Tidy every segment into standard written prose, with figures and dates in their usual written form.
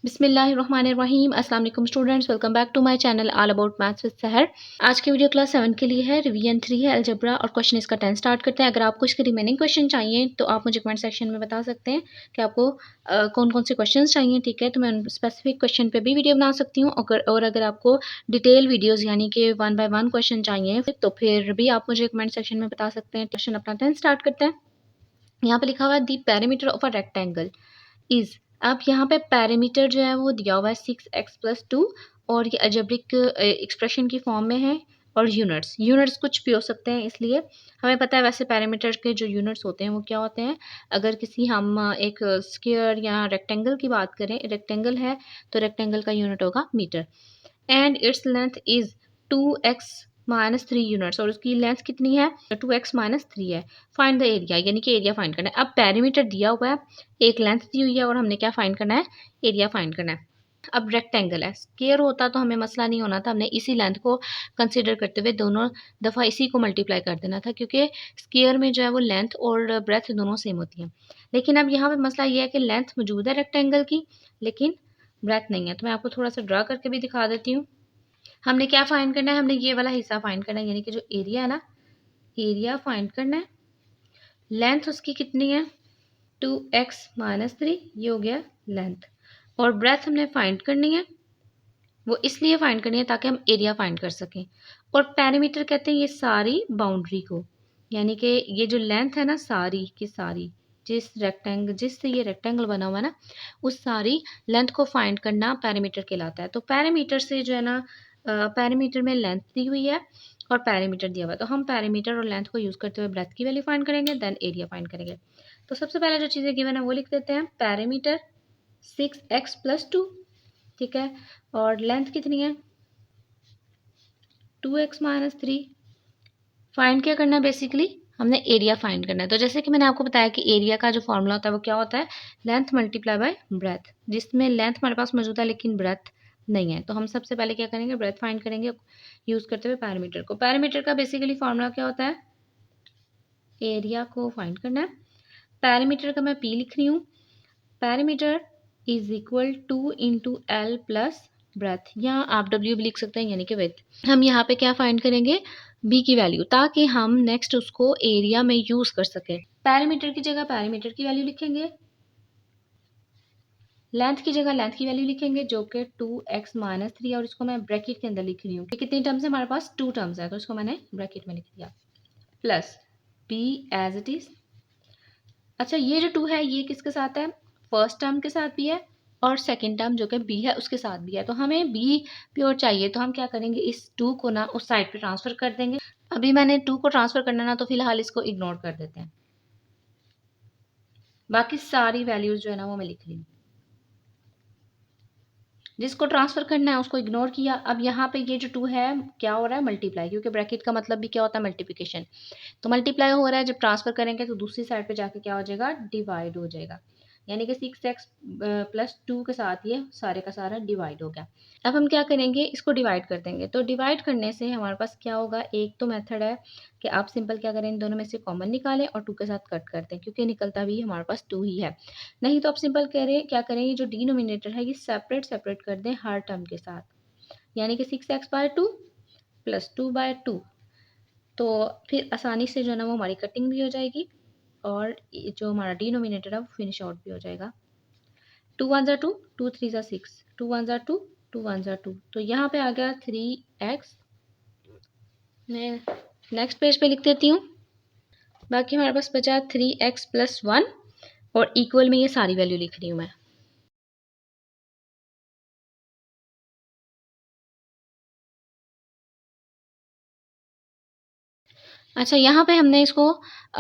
बिस्मिल्लाहिर्रहमानिर्रहीम। अस्सलाम वालेकुम students, welcome back to my channel all about maths with Sahar. आज की वीडियो क्लास 7 के लिए है, रिवीजन 3 है अलजेब्रा और क्वेश्चन इसका 10 स्टार्ट करते हैं। अगर आपको इसके रिमेनिंग क्वेश्चन चाहिए तो आप मुझे कमेंट सेक्शन में बता सकते हैं कि आपको कौन कौन से क्वेश्चन चाहिए, ठीक है। तो मैं स्पेसिफिक क्वेश्चन पे भी वीडियो बना सकती हूँ और अगर आपको डिटेल वीडियोज़ यानी कि 1 बाय 1 क्वेश्चन चाहिए तो फिर भी आप मुझे कमेंट सेक्शन में बता सकते हैं। क्वेश्चन अपना 10 स्टार्ट करते हैं। यहाँ पर लिखा हुआ है the perimeter of a rectangle is. अब यहाँ पे पैरामीटर जो है वो दिया हुआ है 6x+2 और ये अलजेब्रिक एक्सप्रेशन की फॉर्म में है। और यूनिट्स कुछ भी हो सकते हैं, इसलिए हमें पता है वैसे पैरामीटर के जो यूनिट्स होते हैं वो क्या होते हैं। अगर किसी हम एक स्क्वायर या रेक्टेंगल की बात करें, रेक्टेंगल है तो रेक्टेंगल का यूनिट होगा metre. And its length is 2x-3 units और उसकी लेंथ कितनी है 2x-3 है। फाइंड द एरिया, यानी कि एरिया फाइंड करना है। अब पैरीमीटर दिया हुआ है, एक लेंथ दी हुई है और हमने क्या फाइंड करना है, एरिया फाइंड करना है। अब रेक्टेंगल है, स्क्वायर होता तो हमें मसला नहीं होना था, हमने इसी लेंथ को कंसिडर करते हुए दोनों दफ़ा इसी को मल्टीप्लाई कर देना था, क्योंकि स्क्वायर में जो है वो लेंथ और ब्रेथ दोनों सेम होती हैं। लेकिन अब यहाँ पे मसला ये है कि लेंथ मौजूद है रेक्टेंगल की लेकिन ब्रेथ नहीं है। तो मैं आपको थोड़ा सा ड्रा करके भी दिखा देती हूँ। हमने क्या फाइंड करना है, हमने ये वाला हिस्सा फाइंड करना है, यानी कि जो एरिया है ना, एरिया फाइंड करना है। लेंथ उसकी कितनी है 2x-3, ये हो गया लेंथ। और ब्रेथ हमने फाइंड करनी है, वो इसलिए फाइंड करनी है ताकि हम एरिया फाइंड कर सकें। और पैरीमीटर कहते हैं ये सारी बाउंड्री को, यानी कि ये जो लेंथ है ना सारी की सारी, जिससे ये रेक्टेंगल बना हुआ है ना, उस सारी लेंथ को फाइंड करना पैरीमीटर कहलाता है। तो पैरीमीटर से जो है ना, पैरीमीटर में लेंथ दी हुई है और पैरीमीटर दिया हुआ है, तो हम पैरीमीटर और लेंथ को यूज़ करते हुए ब्रेथ की वैल्यू फाइंड करेंगे, देन एरिया फाइंड करेंगे। तो सबसे पहले जो चीज़ें गिवन है वो लिख देते हैं। पैरीमीटर 6x+2, ठीक है, और लेंथ कितनी है 2x-3। फाइंड क्या करना है, बेसिकली हमने एरिया फाइंड करना है। तो जैसे कि मैंने आपको बताया कि एरिया का जो फॉर्मूला होता है वो क्या होता है, लेंथ मल्टीप्लाई बाय ब्रेथ, जिसमें लेंथ हमारे पास मौजूद है लेकिन ब्रेथ नहीं है। तो हम सबसे पहले क्या करेंगे, ब्रेथ फाइंड करेंगे यूज़ करते हुए पैरामीटर को। पैरामीटर का बेसिकली फॉर्मूला क्या होता है, एरिया को फाइंड करना है। पैरामीटर का मैं पी लिख रही हूँ। Parameter is equal two into L plus breadth, या आप डब्ल्यू भी लिख सकते हैं, यानी कि विड्थ। हम यहाँ पे क्या फाइंड करेंगे, बी की वैल्यू, ताकि हम नेक्स्ट उसको एरिया में यूज कर सकें। पैरामीटर की जगह पैरामीटर की वैल्यू लिखेंगे, लेंथ की जगह लेंथ की वैल्यू लिखेंगे जो कि 2x-3, और इसको मैं ब्रैकेट के अंदर लिख रही हूँ। कितनी टर्म्स है हमारे पास, 2 टर्म्स है, तो इसको मैंने ब्रैकेट में लिख दिया, plus b as it is. अच्छा, ये जो 2 है ये किसके साथ है, फर्स्ट टर्म के साथ भी है और सेकंड टर्म जो कि बी है उसके साथ भी है। तो हमें बी प्योर चाहिए, तो हम क्या करेंगे, इस 2 को ना उस साइड पे ट्रांसफर कर देंगे। अभी मैंने 2 को ट्रांसफर करना ना, तो फिलहाल इसको इग्नोर कर देते हैं। बाकी सारी वैल्यूज जो है ना वो मैं लिख रही हूँ, जिसको ट्रांसफर करना है उसको इग्नोर किया। अब यहाँ पे ये जो 2 है क्या हो रहा है, मल्टीप्लाई, क्योंकि ब्रैकेट का मतलब भी क्या होता है, मल्टीप्लिकेशन। तो मल्टीप्लाई हो रहा है, जब ट्रांसफर करेंगे तो दूसरी साइड पे जाके क्या हो जाएगा, डिवाइड हो जाएगा, यानी कि 6x+2 के साथ ये सारे का सारा डिवाइड हो गया। अब हम क्या करेंगे, इसको डिवाइड कर देंगे। तो डिवाइड करने से हमारे पास क्या होगा, एक तो मेथड है कि आप सिंपल क्या करें, इन दोनों में से कॉमन निकालें और 2 के साथ कट कर दें, क्योंकि निकलता भी हमारे पास 2 ही है। नहीं तो आप सिंपल करें, क्या करें, ये जो डिनोमिनेटर है ये सेपरेट कर दें हर टर्म के साथ, यानी कि 6x/2 + 2/2। तो फिर आसानी से जो है ना वो हमारी कटिंग भी हो जाएगी और जो हमारा डिनोमिनेटर है वो फिनिश आउट भी हो जाएगा। 2 1 2, 2 3 6, 2 1 2, 2 1 2। तो यहाँ पे आ गया 3x। मैं नेक्स्ट पेज पे लिख देती हूँ। बाकी हमारे पास बचा 3x+1 और इक्वल में ये सारी वैल्यू लिख रही हूँ मैं। अच्छा, यहाँ पे हमने इसको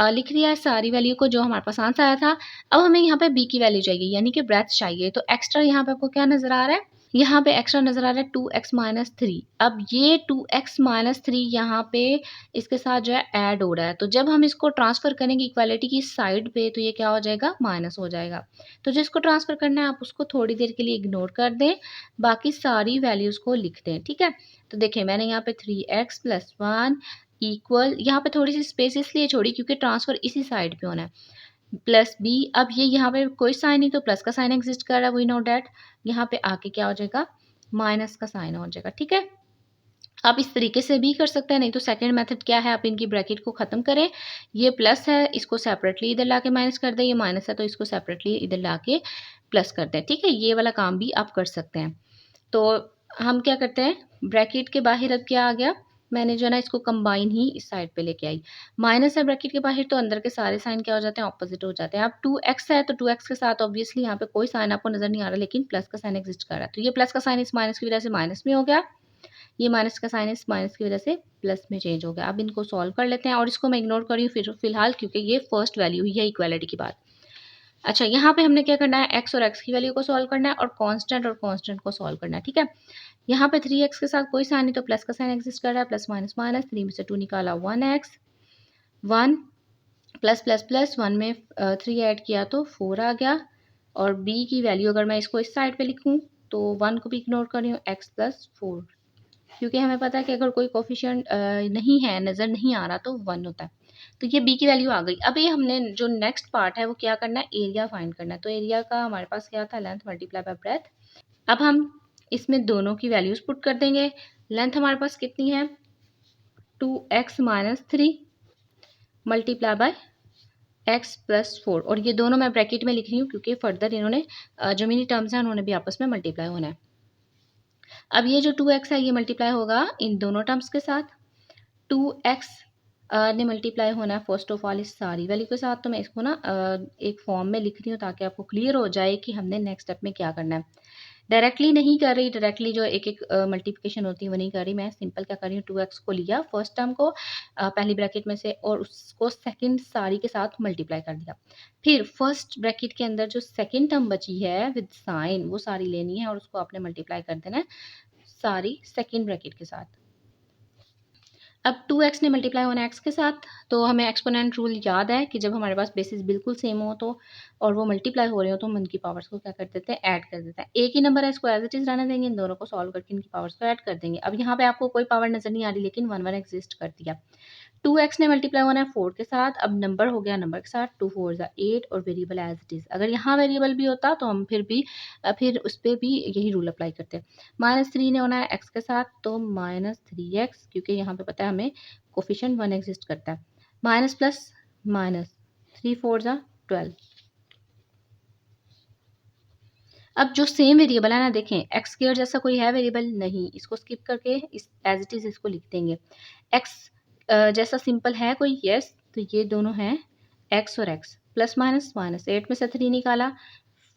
लिख दिया है सारी वैल्यू को जो हमारे पास आंसर आया था। अब हमें यहाँ पे बी की वैल्यू चाहिए, यानी कि ब्रेथ चाहिए। तो एक्स्ट्रा यहाँ पे आपको क्या नजर आ रहा है, यहाँ पे एक्स्ट्रा नजर आ रहा है 2x-3। अब ये 2x-3 यहाँ पे इसके साथ जो है ऐड हो रहा है, तो जब हम इसको ट्रांसफर करेंगे इक्वालिटी की साइड पे तो ये क्या हो जाएगा, माइनस हो जाएगा। तो जिसको ट्रांसफर करना है आप उसको थोड़ी देर के लिए इग्नोर कर दें, बाकी सारी वैल्यूज को लिख दें, ठीक है। तो देखिए मैंने यहाँ पे 3x+1 इक्वल, यहाँ पे थोड़ी सी स्पेस इसलिए छोड़ी क्योंकि ट्रांसफर इसी साइड पे होना है। प्लस बी, अब ये यहाँ पे कोई साइन नहीं तो प्लस का साइन एग्जिस्ट कर रहा है, वी नो डैट। यहाँ पे आके क्या हो जाएगा, माइनस का साइन हो जाएगा, ठीक है। आप इस तरीके से भी कर सकते हैं, नहीं तो सेकंड मेथड क्या है, आप इनकी ब्रैकेट को ख़त्म करें, ये प्लस है इसको सेपरेटली इधर लाके माइनस कर दें, ये माइनस है तो इसको सेपरेटली इधर लाके प्लस कर दें, ठीक है। ये वाला काम भी आप कर सकते हैं। तो हम क्या करते हैं, ब्रैकेट के बाहर अब क्या आ गया, मैंने जो है ना इसको कंबाइन ही इस साइड पे लेके आई। माइनस है ब्रैकेट के बाहर तो अंदर के सारे साइन क्या हो जाते हैं, ऑपोजिट हो जाते हैं। अब 2x है तो 2x के साथ ऑब्वियसली यहाँ पे कोई साइन आपको नजर नहीं आ रहा, लेकिन प्लस का साइन एग्जिस्ट कर रहा है, तो ये प्लस का साइन इस माइनस की वजह से माइनस में हो गया, ये माइनस का साइन इस माइनस की वजह से प्लस में चेंज हो गया। अब इनको सॉल्व कर लेते हैं, और इसको मैं इग्नोर कर रही हूँ फिर फिलहाल, क्योंकि ये फर्स्ट वैल्यू ही है इक्वालिटी की बात। अच्छा, यहाँ पे हमने क्या करना है, एक्स और एक्स की वैल्यू को सॉल्व करना है और कांस्टेंट को सॉल्व करना है, ठीक है। यहाँ पे 3x के साथ कोई साइन नहीं तो प्लस का साइन एग्जिस्ट कर रहा है, प्लस माइनस माइनस, 3 में से 2 निकाला 1x, 1 प्लस प्लस प्लस 1 में 3 ऐड किया तो 4 आ गया। और b की वैल्यू अगर मैं इसको इस साइड पे लिखूँ तो 1 को भी इग्नोर कर रही हूँ, x प्लस 4, क्योंकि हमें पता है कि अगर कोई कोफिशिएंट नहीं है, नज़र नहीं आ रहा तो 1 होता है। तो ये b की वैल्यू आ गई। अब ये हमने जो नेक्स्ट पार्ट है वो क्या करना है, एरिया फाइंड करना है। तो एरिया का हमारे पास क्या था, लेंथ मल्टीप्लाई बाय ब्रेथ। अब हम इसमें दोनों की वैल्यूज पुट कर देंगे। लेंथ हमारे पास कितनी है, 2x minus 3 multiply by x plus 4, और ये दोनों मैं ब्रैकेट में लिख रही हूँ क्योंकि फर्दर इन्होंने जो मिनी टर्म्स हैं उन्होंने भी आपस में मल्टीप्लाई होना है। अब ये जो 2x है ये मल्टीप्लाई होगा इन दोनों टर्म्स के साथ, 2x ने मल्टीप्लाई होना है फर्स्ट ऑफ ऑल इस सारी वैल्यू के साथ। तो मैं इसको ना एक फॉर्म में लिख रही हूँ ताकि आपको क्लियर हो जाए कि हमने नेक्स्ट स्टेप में क्या करना है। डायरेक्टली नहीं कर रही, डायरेक्टली जो एक एक मल्टीप्लिकेशन होती है वो नहीं कर रही, मैं सिंपल क्या कर रही हूँ, 2x को लिया फर्स्ट टर्म को पहली ब्रैकेट में से और उसको सेकंड सारी के साथ मल्टीप्लाई कर दिया। फिर फर्स्ट ब्रैकेट के अंदर जो सेकंड टर्म बची है विद साइन वो सारी लेनी है और उसको आपने मल्टीप्लाई कर देना है सारी सेकंड ब्रैकेट के साथ। अब 2x ने मल्टीप्लाई होना है x के साथ, तो हमें एक्सपोनेंट रूल याद है कि जब हमारे पास बेसिस बिल्कुल सेम हो तो और वो मल्टीप्लाई हो रहे हो तो हम उनकी पावर्स को क्या कर देते हैं, ऐड कर देते हैं। एक ही नंबर है, इसको एज इट इज रहने देंगे, इन दोनों को सॉल्व करके इनकी पावर्स को ऐड कर देंगे। अब यहाँ पे आपको कोई पावर नजर नहीं आ रही, लेकिन 1 1 एग्जिस्ट कर दिया। 2x ने मल्टीप्लाई होना है 4 के साथ, अब नंबर हो गया नंबर के साथ, 2 4 8 और वेरिएबल एज इट इज़। अगर यहाँ वेरिएबल भी होता तो हम फिर उस पर भी यही रूल अप्लाई करते हैं। -3 ने होना है x के साथ, तो -3x, क्योंकि यहाँ पे पता है हमें कोफिशिएंट 1 एग्जिस्ट करता है। Minus plus minus, 3 4 12। अब जो सेम वेरिएबल है ना, देखें एक्स स्क्वायर जैसा कोई है वेरिएबल नहीं, इसको स्किप करके इस एज इट इज़ इसको लिख देंगे। एक्स जैसा सिंपल है कोई, यस, तो ये दोनों हैं एक्स और एक्स, प्लस माइनस माइनस, 8 में से 3 निकाला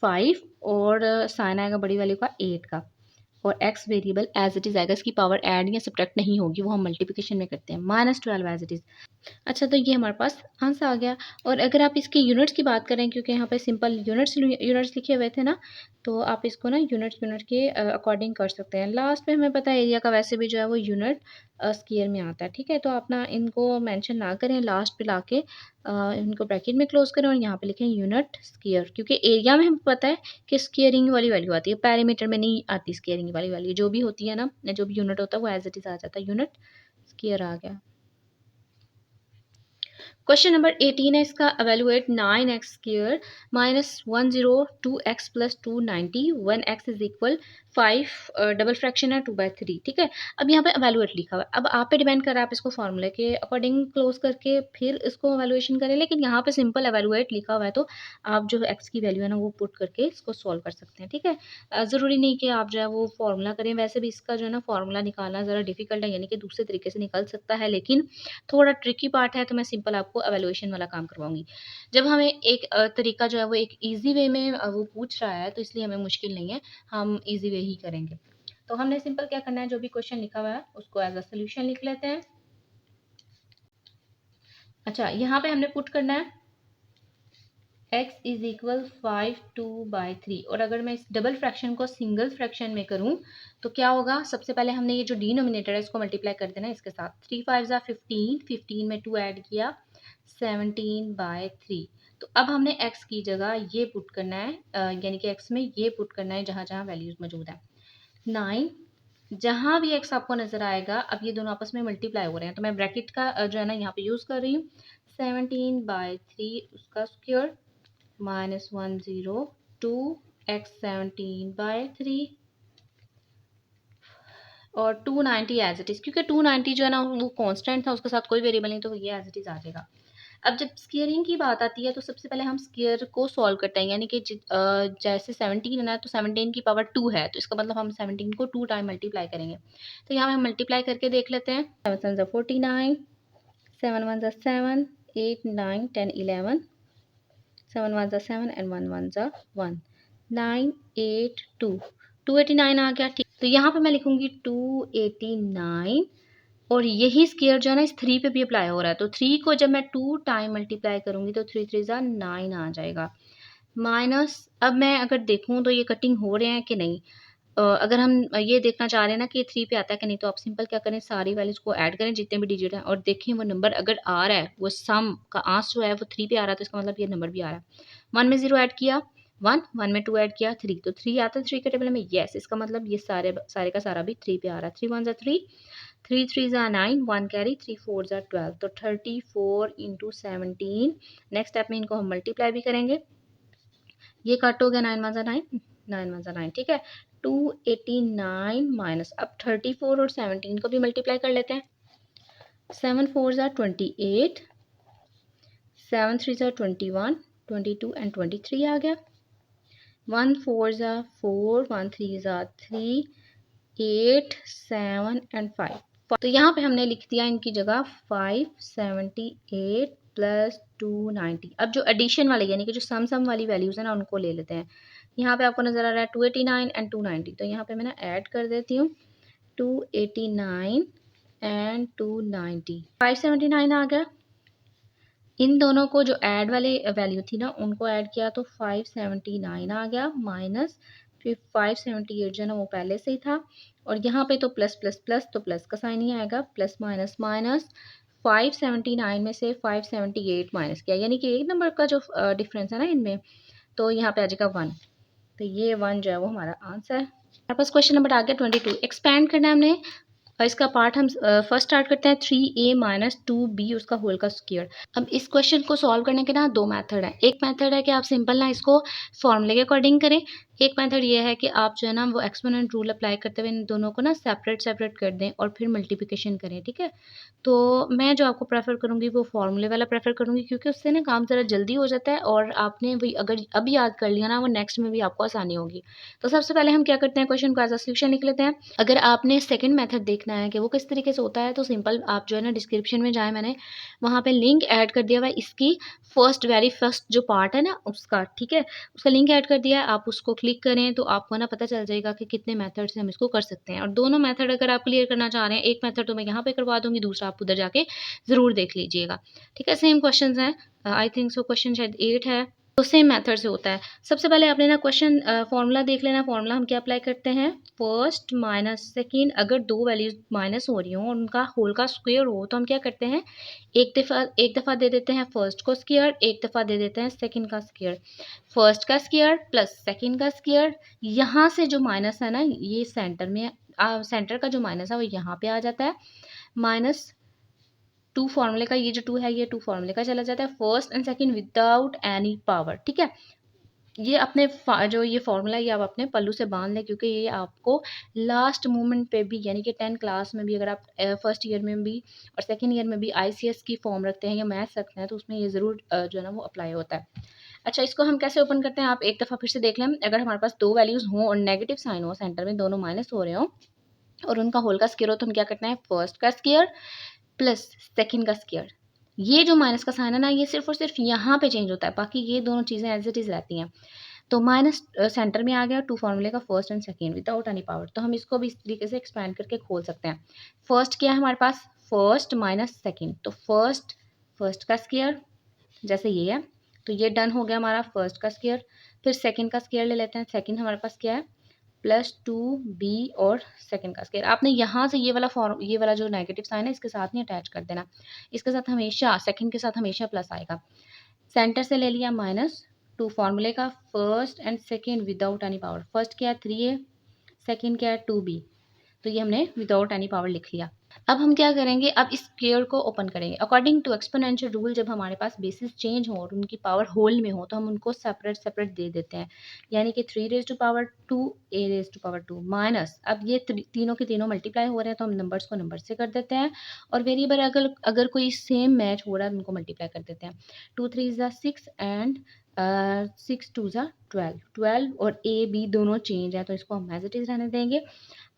5 और साइन आएगा बड़ी वाले का 8 का, और x variable as it is आएगा, इसकी पावर ऐड या सब्ट्रैक्ट नहीं होगी, वो हम मल्टीप्लिकेशन में करते हैं। -12 एज इट इज़। अच्छा, तो ये हमारे पास आंसर आ गया। और अगर आप इसके यूनिट्स की बात करें, क्योंकि यहाँ पे सिंपल यूनिट्स लिखे हुए थे ना, तो आप इसको ना यूनिट के अकॉर्डिंग कर सकते हैं। लास्ट में हमें पता है एरिया का वैसे भी जो है वो यूनिट स्क्वायर में आता है, ठीक है। तो आप ना इनको मेंशन ना करें, लास्ट पे लाके इनको ब्रैकेट में क्लोज करें और यहाँ पे लिखें यूनिट स्क्वायर, क्योंकि एरिया में हमें पता है कि स्क्वायरिंग वाली वैल्यू आती है, पैरामीटर में नहीं आती स्क्वायरिंग वाली वैल्यू। जो भी होती है ना, जो भी यूनिट होता है वो एज इट इज़ आ जाता है, यूनिट स्क्वायर आ गया। क्वेश्चन नंबर 18 है इसका, evaluate 9x square minus 102x plus 290 when x is equal 5, double fraction है 2/3, ठीक है। अब यहाँ पे एवेलुएट लिखा हुआ है, अब आप पे डिपेंड कर रहा है, आप इसको फॉर्मूले के अकॉर्डिंग क्लोज करके फिर इसको एवेलुएशन करें, लेकिन यहाँ पे सिंपल एवेलुएट लिखा हुआ है तो आप जो x की वैल्यू है ना वो पुट करके इसको सॉल्व कर सकते हैं, ठीक है। ज़रूरी नहीं कि आप जो है वो फार्मूला करें, वैसे भी इसका जो है ना फार्मूला निकालना ज़रा डिफिकल्ट है, यानी कि दूसरे तरीके से निकल सकता है, लेकिन थोड़ा ट्रिकी पार्ट है, तो मैं सिंपल आपको एवेलुएशन वाला काम करवाऊंगी। जब हमें एक तरीका जो है वो एक ईजी वे में वो पूछ रहा है, तो इसलिए हमें मुश्किल नहीं है, हम ईजी वे ही करेंगे। तो हमने सिंपल क्या करना है, जो भी क्वेश्चन लिखा हुआ है उसको एज अ सोल्यूशन लिख लेते हैं। अच्छा, यहाँ पे हमने पुट करना है x इज इक्वल 5/2/3, और अगर मैं इस डबल फ्रैक्शन को सिंगल फ्रैक्शन में करूँ तो क्या होगा, सबसे पहले हमने ये जो डिनोमिनेटर है इसको मल्टीप्लाई कर देना इसके साथ, 3 5 15, 15 में 2 ऐड किया 17/3। तो अब हमने x की जगह ये पुट करना है, यानी कि x में ये पुट करना है जहाँ जहाँ वैल्यूज मौजूद है। 9, जहाँ भी x आपको नजर आएगा, अब ये दोनों आपस में मल्टीप्लाई हो रहे हैं तो मैं ब्रैकेट का जो है ना यहाँ पे यूज कर रही हूँ, 17/3 उसका स्क्वायर माइनस 1 0 2 x 17/3 और 290 एज इट इज़, क्योंकि 290 जो है ना वो कांस्टेंट था, उसके साथ कोई वेरिएबल नहीं, तो ये एज इट इज़ आ जाएगा। अब जब स्केयरिंग की बात आती है तो सबसे पहले हम स्केयर को सॉल्व करते हैं, यानी कि जैसे 17 है ना, तो 17 की पावर 2 है, तो इसका मतलब हम 17 को 2 टाइम मल्टीप्लाई करेंगे। तो यहाँ हम मल्टीप्लाई करके देख लेते हैं। 7 7 49, 7 1 7, 8 9 10 11, 7 1 7 and 1 1 1, 9 8 2, 289 आ गया। ठीक, तो यहाँ पे मैं लिखूंगी 289 और यही स्केयर जो है ना इस 3 पे भी अप्लाई हो रहा है, तो 3 को जब मैं 2 टाइम मल्टीप्लाई करूंगी तो 3 3 9 आ जाएगा। माइनस, अब मैं अगर देखूं तो ये कटिंग हो रहे हैं कि नहीं। अगर हम ये देखना चाह रहे हैं ना कि 3 पे आता है कि नहीं, तो आप सिंपल क्या करें, सारी वैल्यूज को ऐड करें जितने भी डिजिट हैं, और देखें वो नंबर अगर आ रहा है, वो सम का आंसर जो है वो 3 पे आ रहा है, तो इसका मतलब ये नंबर भी आ रहा है। 1 में 0 ऐड किया 1, 1 में 2 ऐड किया 3, तो 3 आता है 3 के टेबल में, यस, इसका मतलब ये सारे सारे का सारा भी 3 पे आ रहा है। 3 1 3, 3 3 9, 1 कैरी, 3 4 12, तो 34 इंटू 17। नेक्स्ट स्टेप में इनको हम मल्टीप्लाई भी करेंगे, ये कट हो गया, 9 1 9, 9 1 9, ठीक है। 289 माइनस, अब 34 और 17 को भी मल्टीप्लाई कर लेते हैं। 7 4 28, 7 3 21, 22 एंड 23 आ गया। 1 4 4, 1 3 3, 8 7 एंड 5। तो यहाँ पे हमने लिख दिया इनकी जगह 578 प्लस 290। अब जो एडिशन वाले यानी कि जो सम वाली वैल्यूज है ना उनको ले लेते हैं। यहाँ पे आपको नजर आ रहा है 289 एंड 290, तो यहाँ पे मैं ना ऐड कर देती हूँ 289 एंड 290, 579 आ गया। इन दोनों को जो ऐड वाले वैल्यू थी ना उनको ऐड किया तो 579 आ गया, माइनस फिर 578 जो है ना वो पहले से ही था, और यहाँ पे तो प्लस प्लस प्लस, तो प्लस का साइन ही आएगा, प्लस माइनस माइनस। 579 में से 578 माइनस किया, यानी कि एक नंबर का जो डिफरेंस है ना इनमें, तो यहाँ पे आ जाएगा 1, तो ये 1 जो है वो हमारा आंसर है। हमारे पास क्वेश्चन नंबर आ गया 22, एक्सपैंड करना है हमने, और इसका पार्ट हम फर्स्ट स्टार्ट करते हैं 3a माइनस 2b उसका होल का स्क्वायर। अब इस क्वेश्चन को सॉल्व करने के ना दो मेथड है। एक मेथड है कि आप सिंपल ना इसको फॉर्मूले के अकॉर्डिंग करें, एक मेथड ये है कि आप जो है ना वो एक्सपोनेंट रूल अप्लाई करते हुए इन दोनों को ना सेपरेट सेपरेट कर दें और फिर मल्टीप्लिकेशन करें, ठीक है। तो मैं जो आपको प्रेफर करूँगी वो फॉर्मूले वाला प्रेफर करूँगी, क्योंकि उससे ना काम ज़रा जल्दी हो जाता है, और आपने वही अगर अभी याद कर लिया ना वो नेक्स्ट में भी आपको आसानी होगी। तो सबसे पहले हम क्या करते हैं, क्वेश्चन को एज अ सोल्यूशन लिख लेते हैं। अगर आपने सेकंड मेथड देखना है कि वो किस तरीके से होता है, तो सिंपल आप जो है ना डिस्क्रिप्शन में जाए, मैंने वहाँ पे लिंक ऐड कर दिया हुआ है इसकी वेरी फर्स्ट जो पार्ट है ना उसका, ठीक है, उसका लिंक ऐड कर दिया है, आप उसको क्लिक करें तो आपको ना पता चल जाएगा कि कितने मेथड से हम इसको कर सकते हैं। और दोनों मेथड अगर आप क्लियर करना चाह रहे हैं, एक मेथड तो मैं यहाँ पे करवा दूंगी, दूसरा आप उधर जाके ज़रूर देख लीजिएगा, ठीक है। सेम क्वेश्चन है, आई थिंक सो क्वेश्चन शायद 8 है, तो सेम मेथड से होता है। सबसे पहले आपने ना क्वेश्चन फॉर्मूला देख लेना। फॉर्मूला हम क्या अप्लाई करते हैं, फर्स्ट माइनस सेकेंड, अगर दो वैल्यूज माइनस हो रही हो और उनका होल का स्क्वायर हो तो हम क्या करते हैं, एक दफ़ा दे देते हैं फर्स्ट को स्क्वायर, एक दफ़ा दे देते हैं सेकंड का स्क्वायर। फर्स्ट का स्क्वायर प्लस सेकंड का स्क्वायर, यहाँ से जो माइनस है ना ये सेंटर में, सेंटर का जो माइनस है वो यहाँ पे आ जाता है। माइनस 2 फॉर्मूले का, ये जो 2 है ये 2 फॉर्मूले का चला जाता है, first and second without any power, ठीक है। ये अपने जो ये फॉर्मूला ये आप अपने पल्लू से बांध लें, क्योंकि ये आपको लास्ट मोमेंट पे भी, यानी कि 10 क्लास में भी, अगर आप फर्स्ट ईयर में भी और सेकंड ईयर में भी आईसीएस की फॉर्म रखते हैं या मैथ्स रखते हैं तो उसमें ये ज़रूर जो है ना वो अप्लाई होता है। अच्छा, इसको हम कैसे ओपन करते हैं, आप एक दफ़ा फिर से देख लें। अगर हमारे पास दो वैल्यूज़ हों और नेगेटिव साइन हो, सेंटर में दोनों माइनस हो रहे हों और उनका होल का स्क्वायर हो, तो हम क्या करते हैं, फर्स्ट का स्क्वायर प्लस सेकंड का स्क्वायर। ये जो माइनस का साइन है ना ये सिर्फ और सिर्फ यहाँ पे चेंज होता है, बाकी ये दोनों चीज़ें एज इट इज़ रहती हैं। तो माइनस सेंटर में आ गया 2 फॉर्मूले का first and second without any power, तो हम इसको भी इस तरीके से एक्सपैंड करके खोल सकते हैं। फर्स्ट क्या है हमारे पास, फर्स्ट माइनस सेकंड, तो फर्स्ट का स्क्वायर जैसे ये है, तो ये डन हो गया हमारा फर्स्ट का स्क्वायर। फिर सेकंड का स्क्वायर ले लेते हैं, सेकंड हमारे पास क्या है, प्लस 2b और सेकंड का स्क्वायर। आपने यहाँ से ये वाला जो नेगेटिव साइन है इसके साथ नहीं अटैच कर देना, इसके साथ हमेशा सेकंड के साथ हमेशा प्लस आएगा। सेंटर से ले लिया माइनस 2 फॉर्मूले का first and second without any power, first क्या है 3a, सेकंड क्या है 2b, तो ये हमने विदाउट एनी पावर लिख लिया। अब हम क्या करेंगे, अब इस स्क्वायर को ओपन करेंगे। अकॉर्डिंग टू एक्सपोनेंशियल रूल जब हमारे पास बेसिस चेंज हो और उनकी पावर होल में हो तो हम उनको सेपरेट सेपरेट दे देते हैं, यानी कि 3 raise to power 2 a raise to power 2 minus, अब ये तीनों के तीनों मल्टीप्लाई हो रहे हैं तो हम नंबर्स को नंबर से कर देते हैं, और वेरिएबल अगर अगर कोई सेम मैच हो रहा है उनको मल्टीप्लाई कर देते हैं। 2 3 ज़ा 6 एंड 6 2 ज़ा 12, 12 और a b दोनों चेंज है तो इसको हम एज इट इज़ रहने देंगे।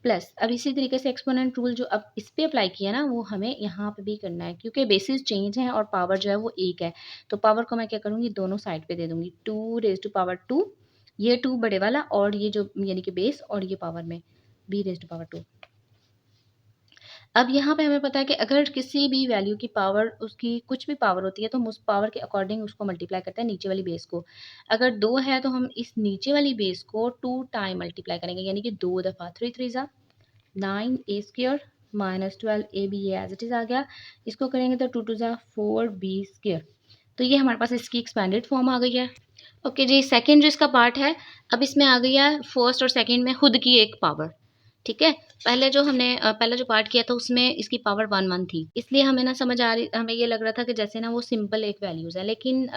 प्लस अब इसी तरीके से एक्सपोनेंट रूल जो अब इस पे अप्लाई किया ना वो हमें यहाँ पे भी करना है, क्योंकि बेसिस चेंज है और पावर जो है वो एक है, तो पावर को मैं क्या करूँगी, दोनों साइड पे दे दूँगी। 2 रेज़ टू पावर 2, ये 2 बड़े वाला और ये जो यानी कि बेस और ये पावर में b रेज़ टू पावर 2। अब यहाँ पे हमें पता है कि अगर किसी भी वैल्यू की पावर, उसकी कुछ भी पावर होती है तो हम उस पावर के अकॉर्डिंग उसको मल्टीप्लाई करते हैं नीचे वाली बेस को। अगर 2 है तो हम इस नीचे वाली बेस को 2 टाइम मल्टीप्लाई करेंगे, यानी कि 2 दफ़ा 3 3 ज़ा 9 a square minus 12 a b, ये एज इट इज़ आ गया। इसको करेंगे तो 2 2 ज़ा 4 b स्क्वायर, तो ये हमारे पास इसकी एक्सपेंडेड फॉर्म आ गई है। ओके जी, सेकंड जो इसका पार्ट है, अब इसमें आ गई है फर्स्ट और सेकंड में खुद की एक पावर। ठीक है, पहले जो हमने पहला जो पार्ट किया था उसमें इसकी पावर 1 1 थी, इसलिए हमें ना समझ आ रही, हमें ये लग रहा था कि जैसे ना वो सिंपल एक वैल्यूज़ है, लेकिन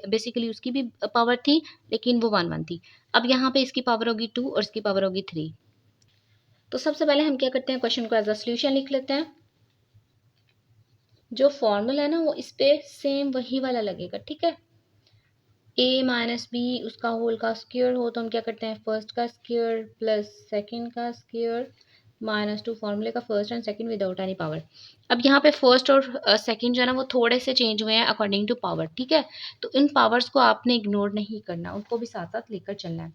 बेसिकली उसकी भी पावर थी लेकिन वो 1 1 थी। अब यहाँ पे इसकी पावर होगी 2 और इसकी पावर होगी 3। तो सबसे पहले हम क्या करते हैं, क्वेश्चन को एज अ सोल्यूशन लिख लेते हैं। जो फॉर्मूला है ना वो इस पे सेम वही वाला लगेगा। ठीक है, a माइनस बी उसका होल का स्क्वायर हो तो हम क्या करते हैं, फर्स्ट का स्क्वायर प्लस सेकंड का स्क्वायर माइनस 2 फॉर्मूले का first and second without any power. अब यहाँ पे फर्स्ट और सेकंड जो है ना वो थोड़े से चेंज हुए हैं अकॉर्डिंग टू पावर। ठीक है, तो इन पावर्स को आपने इग्नोर नहीं करना, उनको भी साथ साथ लेकर चलना है।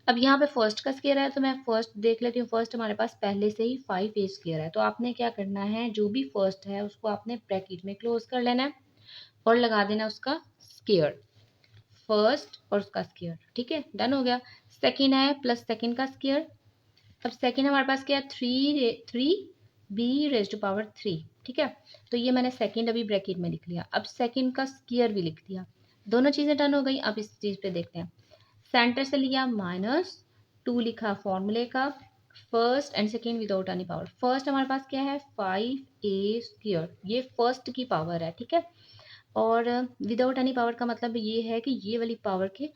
अब यहाँ पे फर्स्ट का स्क्वायर है तो मैं फर्स्ट देख लेती हूँ। फर्स्ट हमारे पास पहले से ही 5 ए स्क्वायर है, तो आपने क्या करना है, जो भी फर्स्ट है उसको आपने ब्रैकेट में क्लोज कर लेना है और लगा देना उसका स्क्वायर, फर्स्ट और उसका स्क्वायर। ठीक है, डन हो गया। सेकंड है प्लस सेकंड का स्क्वायर। अब सेकंड हमारे पास क्या है, 3 बी रेज टू पावर 3। ठीक है, तो ये मैंने सेकंड अभी ब्रैकेट में लिख लिया। अब सेकंड का स्क्वायर भी लिख दिया, दोनों चीज़ें डन हो गई। अब इस चीज़ पे देखते हैं, सेंटर से लिया माइनस 2 लिखा फॉर्मूले का, first and second without any power. First हमारे पास क्या है, 5 a स्क्वायर, ये फर्स्ट की पावर है। ठीक है, और विदाउट एनी पावर का मतलब ये है कि ये वाली पावर के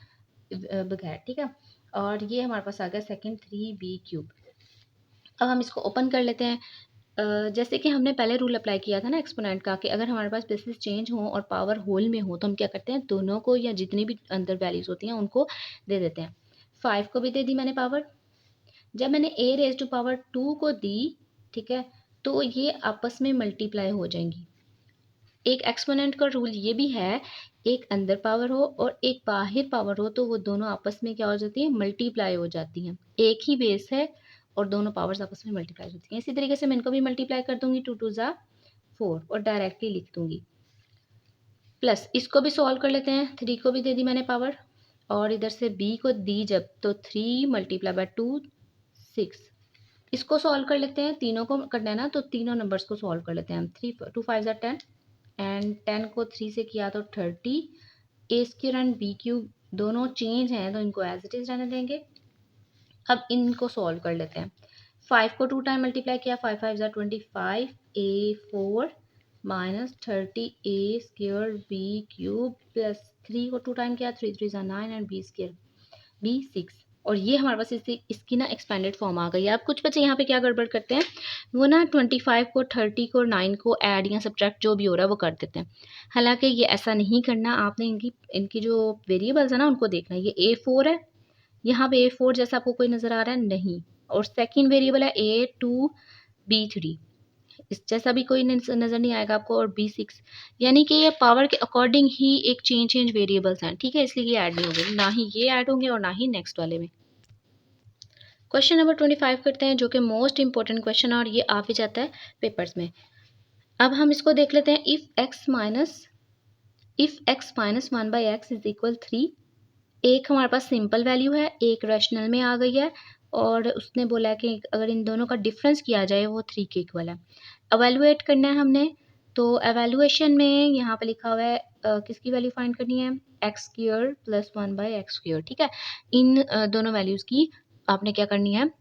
बगैर। ठीक है, और ये हमारे पास आ गया सेकेंड 3b क्यूब। अब हम इसको ओपन कर लेते हैं। जैसे कि हमने पहले रूल अप्लाई किया था ना एक्सपोनेंट का, कि अगर हमारे पास बेसिस चेंज हो और पावर होल में हो तो हम क्या करते हैं, दोनों को या जितनी भी अंदर वैल्यूज होती हैं उनको दे देते हैं। 5 को भी दे दी मैंने पावर। जब मैंने a रेज टू पावर 2 को दी, ठीक है, तो ये आपस में मल्टीप्लाई हो जाएंगी। एक एक्सपोनेंट का रूल ये भी है, एक अंदर पावर हो और एक बाहर पावर हो तो वो दोनों आपस में क्या हो जाती है, मल्टीप्लाई हो जाती हैं। एक ही बेस है और दोनों पावर्स आपस में मल्टीप्लाई होती हैं। इसी तरीके से मैं इनको भी मल्टीप्लाई कर दूंगी, 2 2 ज़ा 4 और डायरेक्टली लिख दूंगी। प्लस इसको भी सॉल्व कर लेते हैं, 3 को भी दे दी मैंने पावर और इधर से b को दी जब, तो 3 मल्टीप्लाई बाय 2 6। इसको सॉल्व कर लेते हैं, तीनों को करना है ना तो तीनों नंबर्स को सॉल्व कर लेते हैं हम। 3 2 5 ज़ा 10 एंड 10 को 3 से किया तो 30। ए स्क्वायर एंड बी क्यूब दोनों चेंज हैं तो इनको एज इट इज रहने देंगे। अब इनको सॉल्व कर लेते हैं। 5 को 2 टाइम मल्टीप्लाई किया, 5 5 ज़ा 25 a 4 minus 30 a square b cube plus 3 को 2 टाइम किया, 3 3 ज़ा 9 एंड b स्क्वायर b 6। और ये हमारे पास इसकी ना एक्सपेंडेड फॉर्म आ गई है। अब कुछ बच्चे यहाँ पे क्या गड़बड़ करते हैं, वो ना 25 को 30 को 9 को ऐड या सब्ट्रैक्ट जो भी हो रहा है वो कर देते हैं। हालांकि ये ऐसा नहीं करना, आपने इनकी इनकी जो वेरिएबल्स है ना उनको देखना है। ये a4 है, यहाँ पे a4 जैसा आपको कोई नज़र आ रहा है नहीं, और सेकेंड वेरिएबल है a2 b3, इस जैसा भी कोई नज़र नहीं आएगा आपको, और b6, यानी कि ये पावर के अकॉर्डिंग ही एक चेंज वेरिएबल्स हैं। ठीक है, इसलिए ये ऐड नहीं होंगे, ना ही ये ऐड होंगे और ना ही नेक्स्ट वाले में। क्वेश्चन नंबर 25 करते हैं, जो कि मोस्ट इंपॉर्टेंट क्वेश्चन है और ये आ भी जाता है पेपर्स में। अब हम इसको देख लेते हैं। If x minus 1 by x is equal 3, एक हमारे पास सिंपल वैल्यू है, एक रैशनल में आ गई है, और उसने बोला है कि अगर इन दोनों का डिफरेंस किया जाए वो 3 के इक्वल है। एवेलुएट करना है हमने, तो एवेलुएशन में यहाँ पे लिखा हुआ है किसकी वैल्यू फाइंड करनी है, x square plus 1 by x square. ठीक है, इन दोनों वैल्यूज़ की आपने क्या करनी है,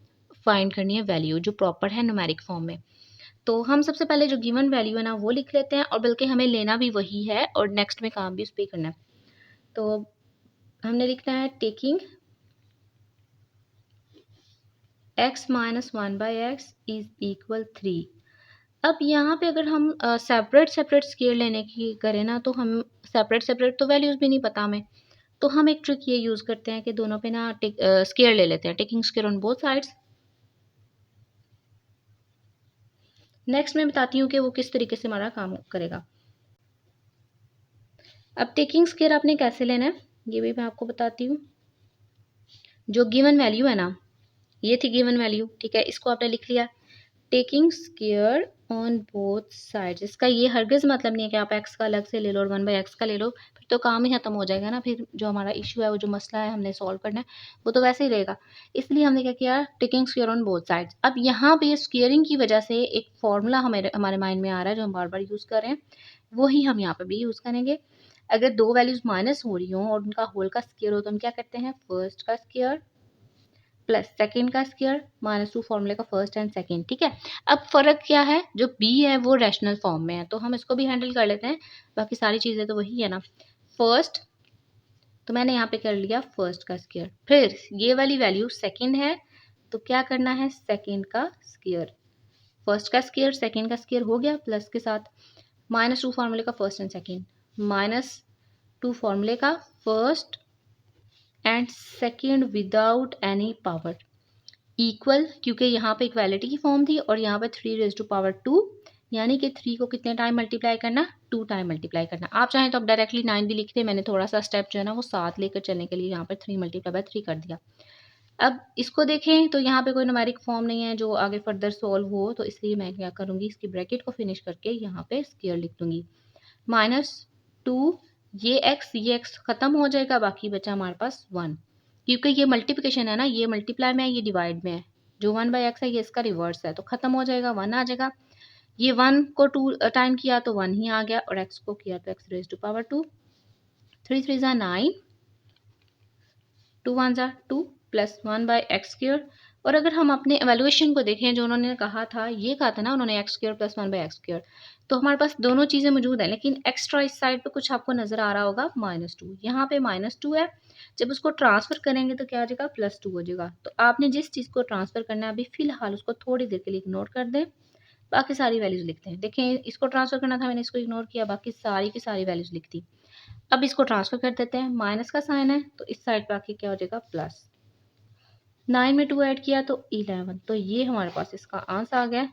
फाइंड करनी है वैल्यू जो प्रॉपर है न्यूमेरिक फॉर्म में। तो हम सबसे पहले जो गिवन वैल्यू है ना वो लिख लेते हैं, और बल्कि हमें लेना भी वही है और नेक्स्ट में काम भी उस पर करना है। तो हमने लिखना है taking x minus 1/x is equal 3। अब यहाँ पे अगर हम सेपरेट सेपरेट स्केयर लेने की करें ना, तो हम सेपरेट सेपरेट तो वैल्यूज़ भी नहीं पता हमें, तो हम एक ट्रिक ये यूज़ करते हैं कि दोनों पे ना स्केयर ले लेते हैं, taking square on both sides. Next मैं बताती हूँ कि वो किस तरीके से हमारा काम करेगा। अब टेकिंग स्केयर आपने कैसे लेना है ये भी मैं आपको बताती हूँ। जो गिवन वैल्यू है ना, ये थी गिवन वैल्यू, ठीक है, इसको आपने लिख लिया taking square on both sides. इसका ये हरगिज़ मतलब नहीं है कि आप एक्स का अलग से ले लो और 1/x का ले लो, फिर तो काम ही खत्म हो जाएगा ना। फिर जो हमारा इशू है, वो जो मसला है हमने सॉल्व करना है, वो तो वैसे ही रहेगा। इसलिए हमने क्या किया, taking square on both sides. अब यहाँ पे स्केयरिंग की वजह से एक फॉर्मूला हमारे हमारे माइंड में आ रहा है जो हम बार बार यूज़ कर रहे हैं, वही हम यहाँ पर भी यूज़ करेंगे। अगर दो वैल्यूज़ माइनस हो रही हों और उनका होल का स्केयर हो, तो हम क्या करते हैं, फर्स्ट का स्केयर प्लस सेकेंड का स्क्वायर -2 फॉर्मूले का फर्स्ट एंड सेकेंड, ठीक है। अब फ़र्क क्या है, जो बी है वो रैशनल फॉर्म में है, तो हम इसको भी हैंडल कर लेते हैं, बाकी सारी चीज़ें तो वही है ना। फर्स्ट, तो मैंने यहाँ पे कर लिया फर्स्ट का स्क्वायर, फिर ये वाली वैल्यू सेकेंड है, तो क्या करना है, सेकेंड का स्क्वायर। फर्स्ट का स्क्वायर सेकेंड का स्क्वायर हो गया, प्लस के साथ -2 फॉर्मूले का फर्स्ट एंड सेकेंड, -2 फॉर्मूले का first and second without any power, equal, क्योंकि यहाँ पे इक्वालिटी की फॉर्म थी और यहाँ पे 3⁻², यानी कि 3 को कितने टाइम मल्टीप्लाई करना, 2 टाइम मल्टीप्लाई करना। आप चाहें तो आप डायरेक्टली 9 भी लिखते, मैंने थोड़ा सा स्टेप जो है ना वो 7 लेकर चलने के लिए यहाँ पर 3 × 3 कर दिया। अब इसको देखें तो यहाँ पे कोई न्यूमेरिक फॉर्म नहीं है जो आगे फर्दर सॉल्व हो, तो इसलिए मैं क्या करूँगी, इसकी ब्रैकेट को फिनिश करके यहाँ पे स्क्वायर लिख दूँगी। -2, ये x खत्म हो जाएगा, बाकी बचा हमारे पास 1, क्योंकि ये मल्टीप्लिकेशन है ना, ये मल्टीप्लाई में है, ये डिवाइड में है। जो 1/x है ये इसका रिवर्स है, तो खत्म हो जाएगा, 1 आ जाएगा। ये 1 को 2 टाइम किया तो 1 ही आ गया, और x को किया तो x⁻², 3 3 ज़ा 9, 2 1 ज़ा 2 प्लस 1/x²। और अगर हम अपने एवेल्युएशन को देखें, जो उन्होंने कहा था, ये कहा था ना उन्होंने x² प्लस 1/x², तो हमारे पास दोनों चीज़ें मौजूद हैं, लेकिन एक्स्ट्रा इस साइड पे कुछ आपको नज़र आ रहा होगा, -2, यहाँ पे -2 है। जब उसको ट्रांसफ़र करेंगे तो क्या हो जाएगा, +2 हो जाएगा। तो आपने जिस चीज़ को ट्रांसफ़र करना है अभी फ़िलहाल उसको थोड़ी देर के लिए इग्नोर कर दें, बाकी सारी वैल्यूज़ लिखते हैं। देखें, इसको ट्रांसफ़र करना था, मैंने इसको इग्नोर किया, बाकी सारी की सारी वैल्यूज़ लिख दी। अब इसको ट्रांसफ़र कर देते हैं, माइनस का साइन है तो इस साइड पे आके क्या हो जाएगा, प्लस। 9 में 2 ऐड किया तो 11, तो ये हमारे पास इसका आंसर आ गया।